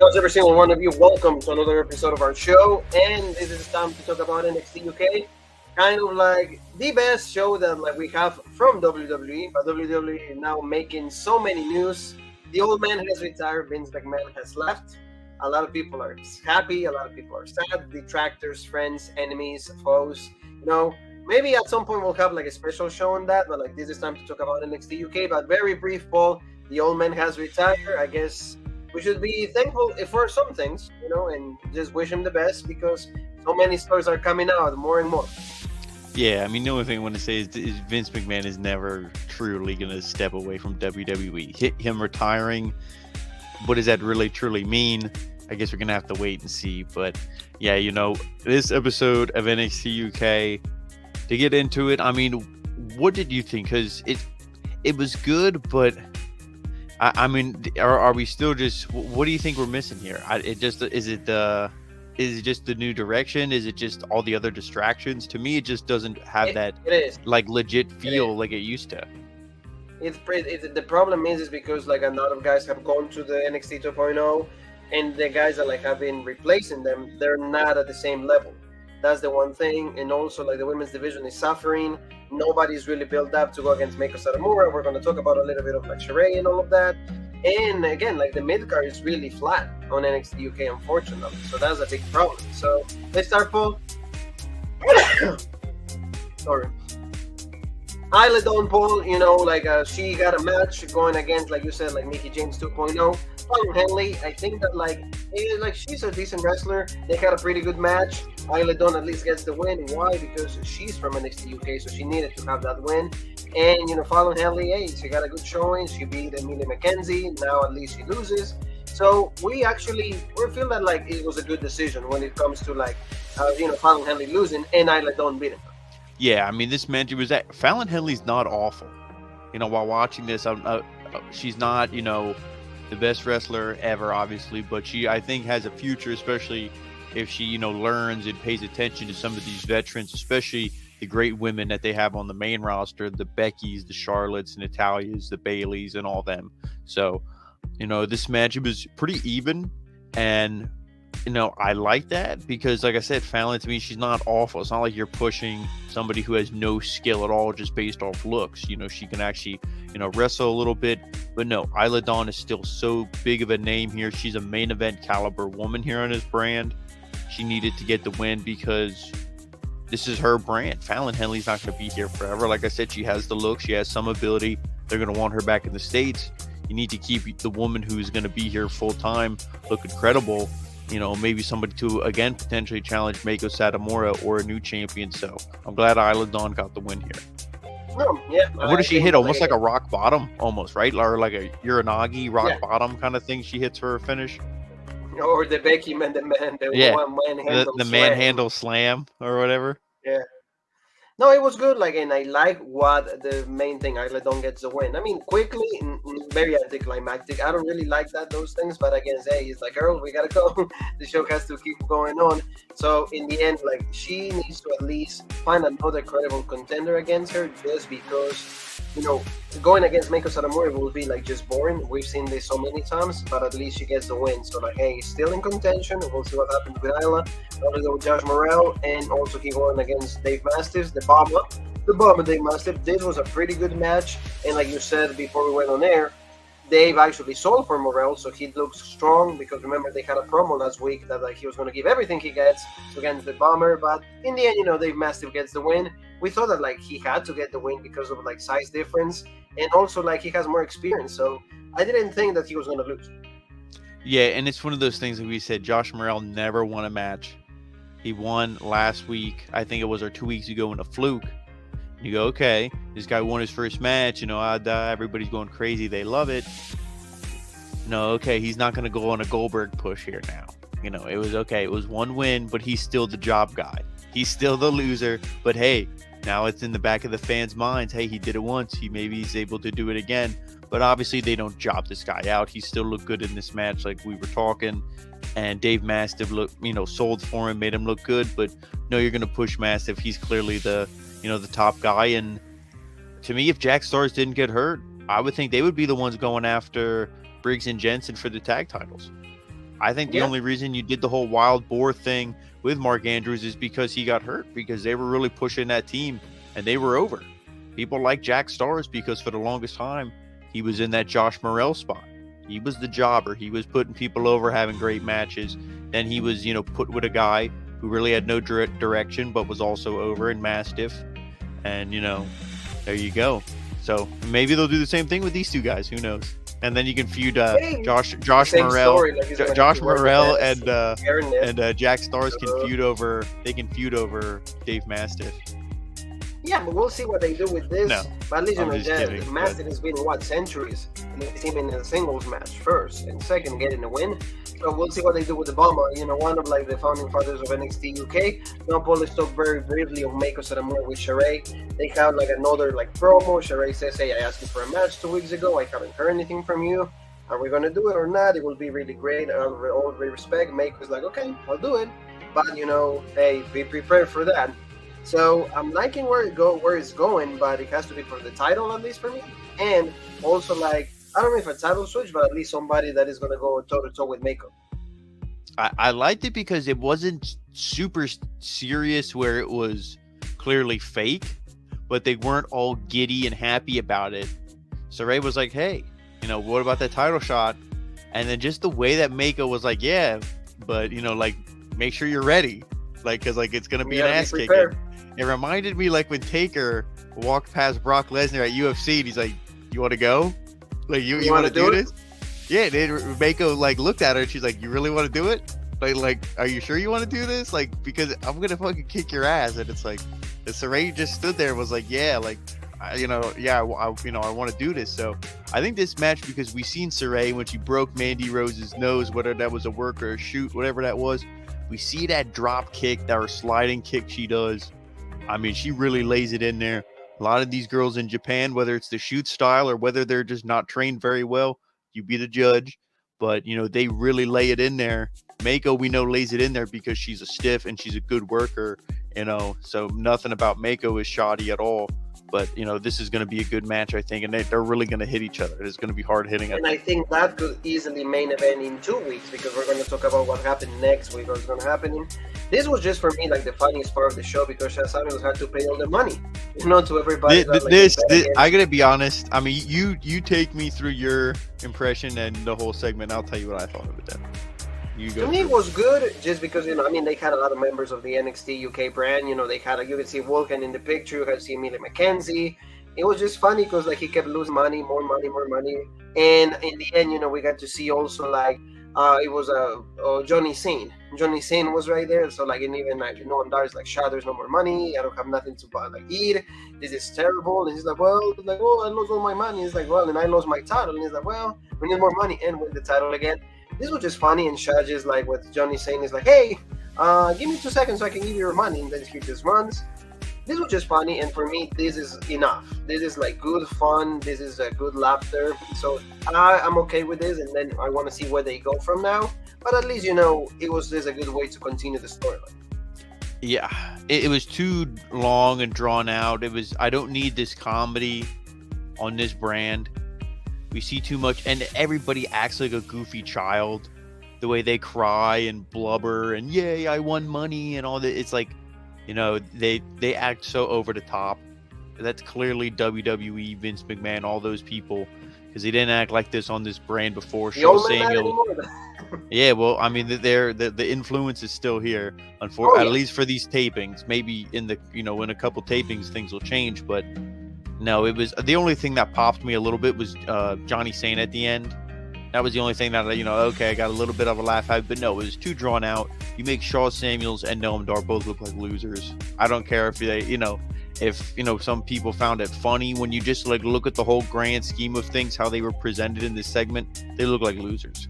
How's every single one of you? Welcome to another episode of our show, and it is time to talk about NXT UK. Kind of like the best show that we have from WWE, but WWE is now making so many news. The old man has retired, Vince McMahon has left. A lot of people are happy, a lot of people are sad. Detractors, friends, enemies, foes. Maybe at some point we'll have a special show on that, but this is time to talk about NXT UK. But very brief, Paul. The old man has retired. I guess we should be thankful for some things, and just wish him the best because so many stories are coming out more and more. Yeah, I mean, the only thing I want to say is Vince McMahon is never truly going to step away from WWE. Him retiring, what does that really truly mean? I guess we're going to have to wait and see. But yeah, this episode of NXT UK, to get into it, I mean, what did you think? Because it was good, but I mean, are we still just? What do you think we're missing here? Is it just the new direction? Is it just all the other distractions? To me, it just doesn't have that legit feel like it used to. The problem is because a lot of guys have gone to the NXT 2.0, and the guys that have been replacing them, they're not at the same level. That's the one thing, and also the women's division is suffering. Nobody's really built up to go against Mako Satomura. We're going to talk about a little bit of Sheree and all of that. And again, the mid card is really flat on NXT UK, unfortunately. So that's a big problem. So let's start, Paul. Sorry. Isla Dawn, Paul, she got a match going against, like you said, Mickie James 2.0. Fallon Henley, I think that she's a decent wrestler. They had a pretty good match. Isla Dawn at least gets the win. Why? Because she's from NXT UK, so she needed to have that win. And Fallon Henley, hey, she got a good showing. She beat Emilia McKenzie. Now at least she loses. So we feel that it was a good decision when it comes to Fallon Henley losing and Isla Dawn beating her. Yeah, I mean, this match that Fallon Henley's not awful. While watching this, she's not the best wrestler ever, obviously, but she, I think, has a future, especially if she, learns and pays attention to some of these veterans, especially the great women that they have on the main roster, the Beckys, the Charlottes, and Natalias, the Baileys, and all them. So, this match, it was pretty even, and, I like that because, like I said, Fallon, to me, she's not awful. It's not like you're pushing somebody who has no skill at all just based off looks. She can actually, wrestle a little bit. But no, Isla Dawn is still so big of a name here. She's a main event caliber woman here on this brand. She needed to get the win because this is her brand. Fallon Henley's not going to be here forever. Like I said, she has the look. She has some ability. They're going to want her back in the States. You need to keep the woman who's going to be here full time looking credible. Maybe somebody to, again, potentially challenge Mako Satomura or a new champion. So I'm glad Isla Dawn got the win here. Oh, yeah. What does she hit? Almost like a rock bottom, almost, right? Or like a Uranagi rock bottom kind of thing she hits for her finish? Or the Becky the manhandle slam or whatever. Yeah. No, it was good. And I like what the main thing, Isla Dawn gets the win. I mean, quickly, very anticlimactic. I don't really like those things, but again, hey, it's girl, we gotta go. The show has to keep going on. So in the end, she needs to at least find another credible contender against her, just because, going against Mako Satomura will be just boring. We've seen this so many times, but at least she gets the win. So hey, he's still in contention. We'll see what happens with Isla. Probably go with Josh Morell, and also he going against Dave Mastiff, the bomber Dave Mastiff. This was a pretty good match, and like you said before we went on air, Dave actually sold for Morell, so he looks strong, because remember they had a promo last week that he was going to give everything he gets against the bomber, but in the end, Dave Mastiff gets the win. We thought that he had to get the win because of size difference, and also he has more experience, so I didn't think that he was going to lose. Yeah, and it's one of those things that we said, Josh Morell never won a match. He won last week, I think it was, or 2 weeks ago, in a fluke. You go, okay, this guy won his first match, everybody's going crazy, they love it. Okay, he's not going to go on a Goldberg push here now. It was okay, it was one win, but he's still the job guy. He's still the loser, but hey, now it's in the back of the fans' minds. Hey, he did it once, he's able to do it again. But obviously they don't job this guy out. He still looked good in this match, like we were talking. And Dave Mastiff sold for him, made him look good. But no, you're going to push Mastiff. He's clearly the top guy. And to me, if Jack Stars didn't get hurt, I would think they would be the ones going after Briggs and Jensen for the tag titles. I think the only reason you did the whole wild boar thing with Mark Andrews is because he got hurt, because they were really pushing that team and they were over. People like Jack Stars because for the longest time, he was in that Josh Morell spot. He was the jobber. He was putting people over, having great matches. Then he was, put with a guy who really had no direction, but was also over in Mastiff. And, there you go. So maybe they'll do the same thing with these two guys. Who knows? And then you can feud Josh Morell, Josh Morell and Jack Stars can feud over. They can feud over Dave Mastiff. Yeah, but we'll see what they do with this. No, but at least Mastiff has been centuries. It's him in a singles match first, and second getting a win. So we'll see what they do with the Bomber. One of the founding fathers of NXT UK. Now Paul talked very briefly on Mako Saramura with Sheree. They have another promo. Sheree says, "Hey, I asked you for a match 2 weeks ago. I haven't heard anything from you. Are we gonna do it or not? It will be really great. All respect." Mako's like, "Okay, I'll do it, but hey, be prepared for that." So I'm liking where it's going, but it has to be for the title at least for me. And also I don't know if a title switch, but at least somebody that is gonna go toe to toe with Mako. I liked it because it wasn't super serious where it was clearly fake, but they weren't all giddy and happy about it. So Ray was like, "Hey, what about that title shot?" And then just the way that Mako was like, "Yeah, but make sure you're ready, because it's gonna be an ass kicking." It reminded me when Taker walked past Brock Lesnar at UFC and he's like, "You want to go? You want to do this?" Yeah, then Mako looked at her and she's like, "You really want to do it? Are you sure you want to do this? Because I'm gonna fucking kick your ass." And it's and Saray just stood there and was like, "Yeah, I want to do this." So I think this match, because we seen Saray when she broke Mandy Rose's nose, whether that was a work or a shoot, whatever that was, we see that drop kick, that sliding kick she does. I mean, she really lays it in there. A lot of these girls in Japan, whether it's the shoot style or whether they're just not trained very well, you be the judge. But, they really lay it in there. Mako, we know, lays it in there because she's a stiff and she's a good worker, So nothing about Mako is shoddy at all. But, this is going to be a good match, I think. And they're really going to hit each other. It's going to be hard hitting. And I think that could easily main event in 2 weeks, because we're going to talk about what happened next week, what's going to happen. This was just for me the funniest part of the show, because Shaz Samuels had to pay all the money, to everybody. This I gotta be honest. I mean, you take me through your impression and the whole segment. I'll tell you what I thought of it then. To me, it was good, just because they had a lot of members of the NXT UK brand. They had you could see Wolfgang in the picture, you could see Emilia McKenzie. It was just funny because he kept losing money, more money, and in the end, we got to see also it was Johnny Sane. Johnny Sane was right there, so and even Noam Dar is "Shah, there's no more money. I don't have nothing to buy, eat. This is terrible." And he's like, "Well," "I lost all my money." He's like, "Well, and I lost my title." And he's like, "Well, we need more money and win the title again." This was just funny, and Shah just with Johnny Sane is "Hey, give me 2 seconds so I can give you your money," and then he just runs. This was just funny, and for me, this is enough. This is good fun. This is a good laughter. So I'm okay with this, and then I want to see where they go from now. But at least it was just a good way to continue the storyline. Yeah, it was too long and drawn out. I don't need this comedy on this brand. We see too much, and everybody acts like a goofy child. The way they cry and blubber and "Yay, I won money" and all that. It's they act so over the top. That's clearly WWE, Vince McMahon, all those people, because they didn't act like this on this brand before. Shawn Samuel. Yeah, well, I mean, the influence is still here. At least for these tapings. Maybe in in a couple tapings things will change, but no, it was the only thing that popped me a little bit was Johnny Sane at the end. That was the only thing that okay, I got a little bit of a laugh out, but no, it was too drawn out. You make Shawn Samuels and Noam Dar both look like losers. I don't care if they, if some people found it funny when you just look at the whole grand scheme of things, how they were presented in this segment, they look like losers.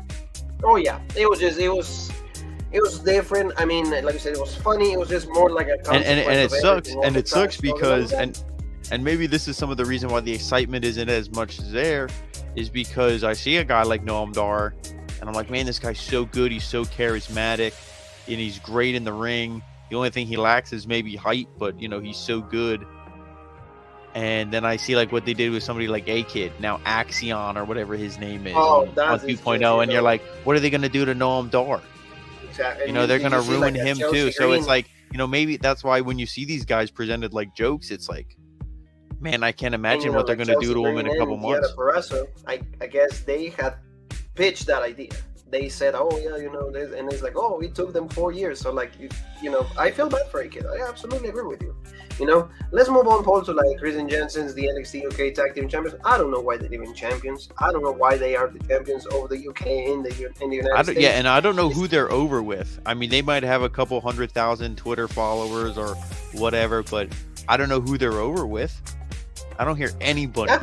Oh yeah, it was different. I mean, like I said, it was funny. It was just more like a and it sucks, and it sucks because and maybe this is some of the reason why the excitement isn't as much as there, is because I see a guy like Noam Dar, and I'm like, man, this guy's so good. He's so charismatic, and he's great in the ring. The only thing he lacks is maybe height, but he's so good. And then I see like what they did with somebody like A-Kid, now Axion or whatever his name is Oh, on that is 2.0, just, and you're like, what are they going to do to Noam Dar? exactly. You And know, they're did going you to see ruin like him Chelsea too. So Green? it's like, you know, maybe that's why when you see these guys presented like jokes, it's like, man, I can't And imagine what they're like going to do Chelsea to him in Green a couple and Giada months. Parasso, I guess they had pitched that idea. They said, "Oh yeah, this," and it's like, "Oh, it took them 4 years." So like, I feel bad for A-Kid. I absolutely agree with you. Let's move on, Paul, to like Chris and Jensen's the NXT UK Tag Team Champions. I don't know why they're even champions. I don't know why they are the champions over the UK in the United States. Yeah, and I don't know who they're over with. I mean, they might have a couple 100,000 Twitter followers or whatever, but I don't know who they're over with. I don't hear anybody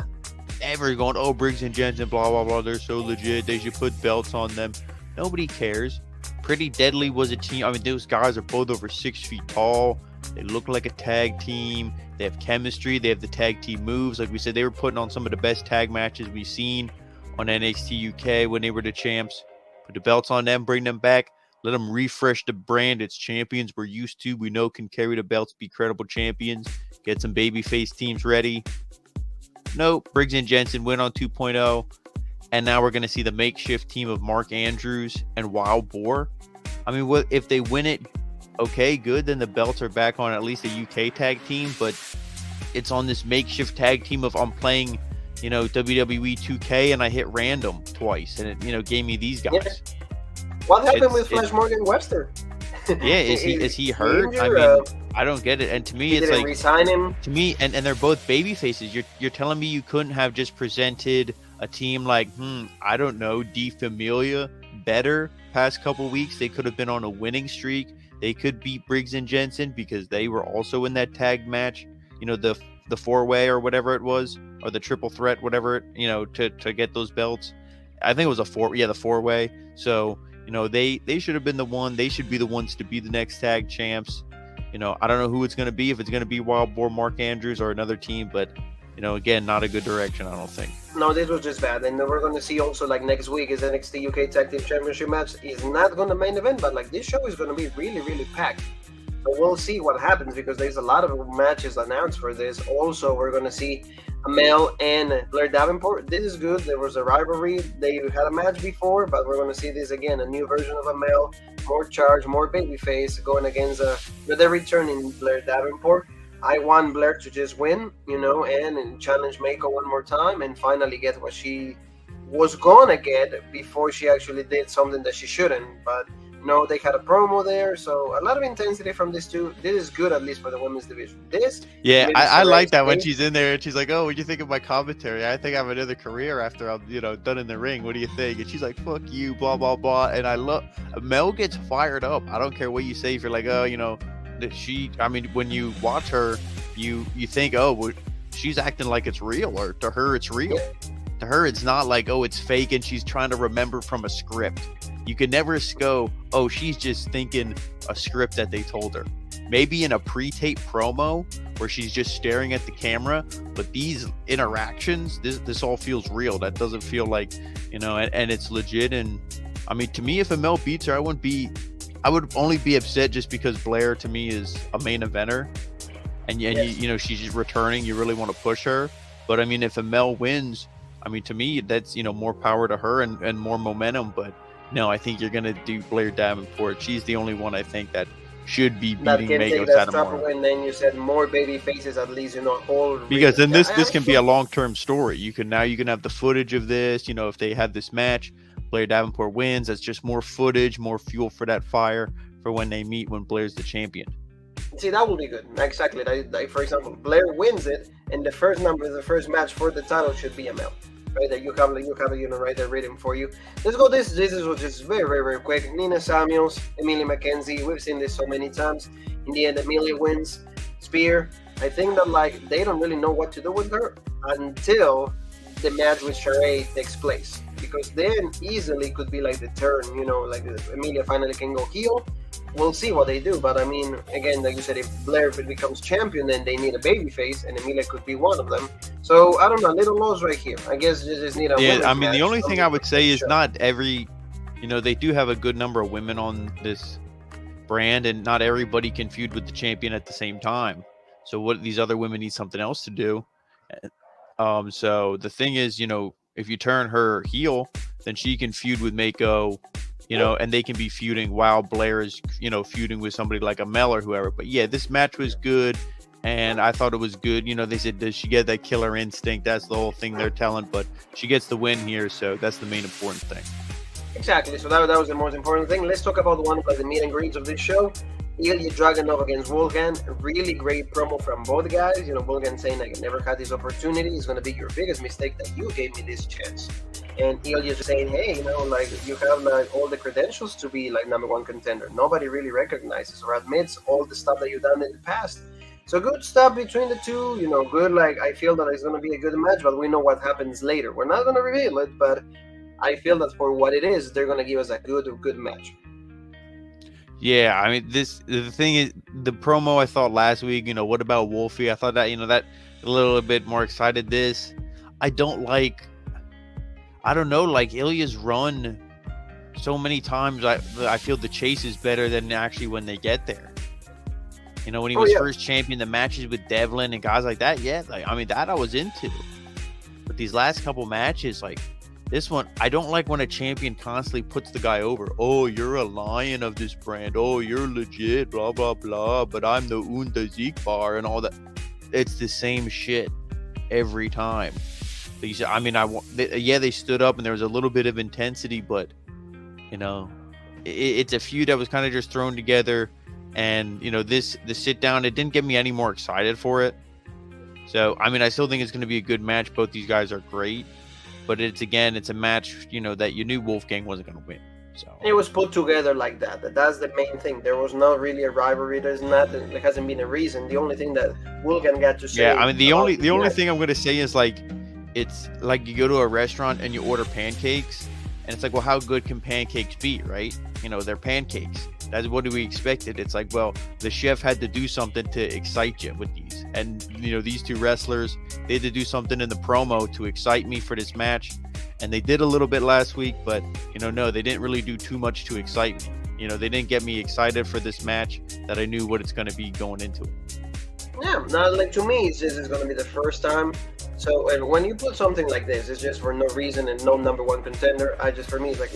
ever going, "Oh, Briggs and Jensen, blah blah blah. They're so legit. They should put belts on them." Nobody cares. Pretty Deadly was a team. I mean, those guys are both over 6 feet tall. They look like a tag team. They have chemistry. They have the tag team moves. Like we said, they were putting on some of the best tag matches we've seen on NXT UK when they were the champs. Put the belts on them, bring them back, let them refresh the brand. It's champions we're used to. We know can carry the belts, be credible champions. Get some babyface teams ready. Nope, Briggs and Jensen win on 2.0. And now we're going to see the makeshift team of Mark Andrews and Wild Boar. I mean, if they win it, okay, good. Then the belts are back on at least a UK tag team. But it's on this makeshift tag team of I'm playing, WWE 2K and I hit random twice. And it, gave me these guys. Yeah. What happened with Flash Morgan Webster? Yeah, is he hurt? Injured, I mean, I don't get it. And to me, it's like resign him. To me, and they're both baby faces. You're telling me you couldn't have just presented a team like, I don't know, Emilia better past couple weeks. They could have been on a winning streak. They could beat Briggs and Jensen because they were also in that tag match. The 4-way or whatever it was, or the triple threat, whatever to get those belts. I think it was the 4-way. So they should have been the one. They should be the ones to be the next tag champs. I don't know who it's going to be, if it's going to be Wild Boar, Mark Andrews, or another team, but again, not a good direction, I don't think. No, this was just bad. And we're going to see also like next week is NXT UK Tag Team Championship match. Is not going to main event, but like this show is going to be really, really packed. So we'll see what happens because there's a lot of matches announced for this. Also, we're going to see Amel and Blair Davenport. This is good. There was a rivalry. They had a match before, but we're going to see this again. A new version of Amel, more charge, more babyface, going against the returning Blair Davenport. I want Blair to just win, and challenge Mako one more time and finally get what she was going to get before she actually did something that she shouldn't. But no, they had a promo there, so a lot of intensity from this too. This is good, at least for the women's division. I like that when she's in there and she's like, "Oh, what do you think of my commentary? I think I have another career after I'm, done in the ring. What do you think?" And she's like, "Fuck you, blah blah blah." And I love Mel gets fired up. I don't care what you say. If you're like, "Oh, when you watch her, you think, oh, well, she's acting like it's real, or to her it's real. To her, it's not like, oh, it's fake and she's trying to remember from a script. You can never go, oh, she's just thinking a script that they told her. Maybe in a pre-tape promo where she's just staring at the camera, but these interactions, this all feels real. That doesn't feel like, and it's legit. And I mean, to me, if Amel beats her, I would only be upset just because Blair to me is a main eventer, and she's just returning. You really want to push her, but I mean, if Amel wins, I mean, to me, that's more power to her and more momentum. But no, I think you're gonna do Blair Davenport. She's the only one I think that should be beating Mako Satomura. And then you said more baby faces, at least whole. Because then this can be a long-term story. You can have the footage of this. If they have this match, Blair Davenport wins. That's just more footage, more fuel for that fire for when they meet when Blair's the champion. See, that would be good. Exactly. Like for example, Blair wins it, and the first match for the title should be Amel. Right there, you have right there written for you. Let's go. This is just very, very, very quick. Nina Samuels, Emilia McKenzie. We've seen this so many times. In the end, Emilia wins. Spear. I think that they don't really know what to do with her until the match with Sheree takes place, because then easily could be like the turn. Emilia finally can go heel. We'll see what they do, but I mean, again, like you said, if Blair becomes champion, then they need a babyface, and Emilia could be one of them. So I don't know, little loss right here. I guess you just need a. Yeah, I mean, the only thing I would say is not every, they do have a good number of women on this brand, and not everybody can feud with the champion at the same time. So what these other women need something else to do. So the thing is, if you turn her heel, then she can feud with Mako, and they can be feuding while Blair is, feuding with somebody like a Mel or whoever. But yeah, this match was good, and I thought it was good. They said, does she get that killer instinct? That's the whole thing they're telling, but she gets the win here, so that's the main important thing. Exactly. So that was the most important thing. Let's talk about one of the meet and greets of this show. Ilya Dragunov against Wolfgang. Really great promo from both guys. Wolfgang saying, I never had this opportunity. It's going to be your biggest mistake that you gave me this chance. And Ilya just saying, hey, you have all the credentials to be number one contender. Nobody really recognizes or admits all the stuff that you've done in the past. So good stuff between the two. Good. I feel that it's going to be a good match, but we know what happens later. We're not going to reveal it, but I feel that for what it is, they're going to give us a good match. Yeah, I mean, the thing is, the promo I thought last week, what about Wolfie? I thought that, that a little bit more excited. I don't know, Ilya's run so many times. I feel the chase is better than actually when they get there. When he was first champion, the matches with Devlin and guys like that, that I was into. But these last couple matches, this one, I don't like when a champion constantly puts the guy over. Oh, you're a lion of this brand. Oh, you're legit, blah, blah, blah. But I'm the Siegbar and all that. It's the same shit every time. They stood up and there was a little bit of intensity, but, it's a feud that was kind of just thrown together. And, the sit down, it didn't get me any more excited for it. So, I still think it's going to be a good match. Both these guys are great. But it's a match, that you knew Wolfgang wasn't going to win. So it was put together like that. That's the main thing. There was not really a rivalry. There hasn't been a reason. The only thing that Wolfgang got to say. Yeah, the only thing I'm going to say is it's like you go to a restaurant and you order pancakes, and it's well, how good can pancakes be, right? They're pancakes. That's what we expected. It's well, the chef had to do something to excite you with these. And, these two wrestlers, they had to do something in the promo to excite me for this match. And they did a little bit last week, but, no, they didn't really do too much to excite me. They didn't get me excited for this match that I knew what it's going to be going into it. Yeah, now, to me, it's going to be the first time. So when you put something like this, it's just for no reason and no number one contender. For me, it's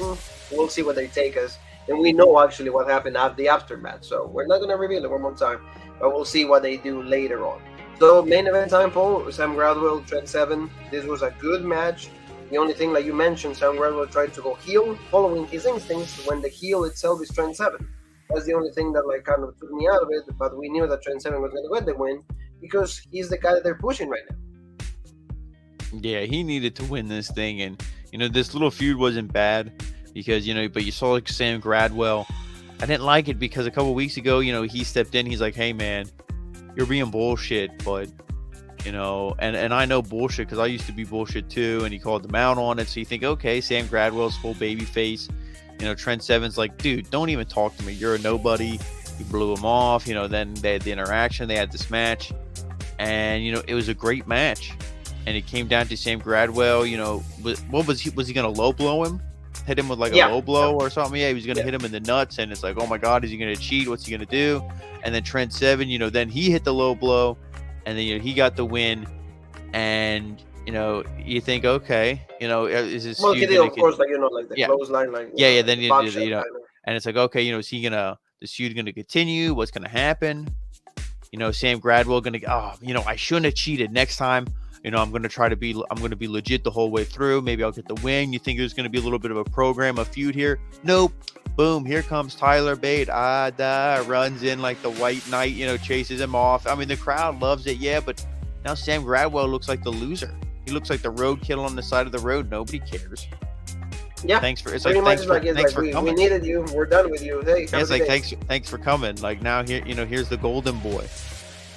we'll see what they take us. And we know actually what happened at the aftermath. So we're not going to reveal it one more time, but we'll see what they do later on. So main event time, Paul, Sam Gradwell, Trent Seven. This was a good match. The only thing, like you mentioned, Sam Gradwell tried to go heel, following his instincts when the heel itself is Trent Seven. That's the only thing that kind of took me out of it, but we knew that Trent Seven was going to get the win because he's the guy that they're pushing right now. Yeah, he needed to win this thing, and this little feud wasn't bad because but you saw Sam Gradwell. I didn't like it because a couple weeks ago, he stepped in. He's like, "Hey, man, you're being bullshit," but and I know bullshit because I used to be bullshit too. And he called them out on it. So you think, okay, Sam Gradwell's full baby face. Trent Seven's like, dude, don't even talk to me. You're a nobody. He blew him off. Then they had the interaction. They had this match, and it was a great match. And it came down to Sam Gradwell. What was he? Was he gonna low blow him? Hit him with a low blow or something? Yeah, he was gonna hit him in the nuts. And it's oh my god, is he gonna cheat? What's he gonna do? And then Trent Seven, then he hit the low blow, and then he got the win. And you think, okay, is this? Well, he did, of course, the clothesline, yeah. Then and it's okay, is he gonna? This feud gonna continue? What's gonna happen? Sam Gradwell gonna, I shouldn't have cheated. Next time, I'm going to be legit the whole way through. Maybe I'll get the win. You think there's going to be a little bit of a program, a feud here? Nope. Boom. Here comes Tyler Bate. Runs in like the white knight, chases him off. The crowd loves it. Yeah. But now Sam Gradwell looks like the loser. He looks like the roadkill on the side of the road. Nobody cares. Yeah. Thanks for coming. We needed you. We're done with you. Hey, thanks for coming. Now here, here's the golden boy.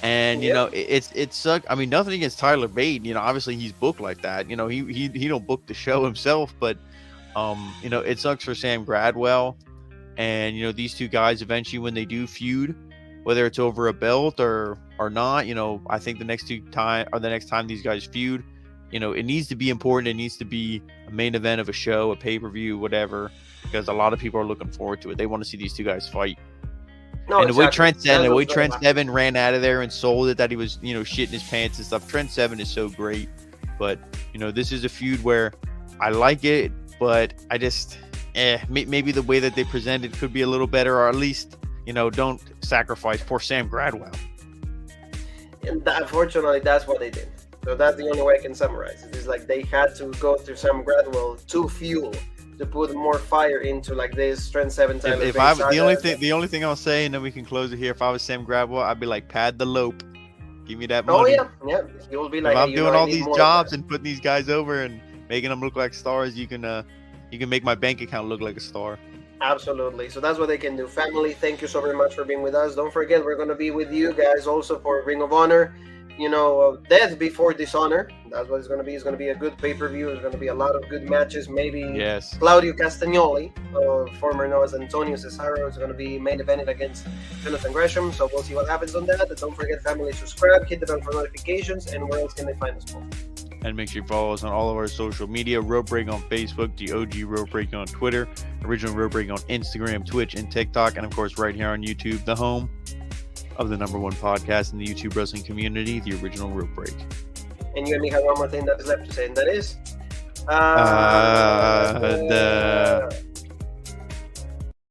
And it sucked. Nothing against Tyler Bate. Obviously he's booked like that. He don't book the show himself, but it sucks for Sam Gradwell. And these two guys eventually, when they do feud, whether it's over a belt or not, I think the next time these guys feud, it needs to be important. It needs to be a main event of a show, a pay-per-view, whatever, because a lot of people are looking forward to it. They want to see these two guys fight. No, And the way exactly. Trent Seven ran out of there and sold it that he was, shitting his pants and stuff. Trent Seven is so great, but this is a feud where I like it, but I just, maybe the way that they present it could be a little better, or at least, don't sacrifice poor Sam Gradwell. And unfortunately, that's what they did. So that's the only way I can summarize it. It's like they had to go through Sam Gradwell to fuel, to put more fire into like this Trent Seven Tyler. The only thing I'll say, and then we can close it here. If I was Sam Gradwell, I'd be like, pad the lope, give me that money. Oh yeah. You will be like, if I'm doing all these jobs and putting these guys over and making them look like stars, you can make my bank account look like a star. Absolutely. So that's what they can do. Family, thank you so very much for being with us. Don't forget, we're going to be with you guys also for Ring of Honor. Death before Dishonor. That's what it's going to be. It's going to be a good pay-per-view. There's going to be a lot of good matches. Maybe yes. Claudio Castagnoli, former known as Antonio Cesaro, is going to be main evented against Jonathan Gresham. So we'll see what happens on that. And don't forget, family, subscribe, hit the bell for notifications, and where else can they find us, Paul? And make sure you follow us on all of our social media. Rope Break on Facebook, the OG Rope Break on Twitter, Original Rope Break on Instagram, Twitch, and TikTok, and of course right here on YouTube, the home of the #1 podcast in the YouTube wrestling community, the Original Rope Break. And you and me have one more thing that is left to say, and that is...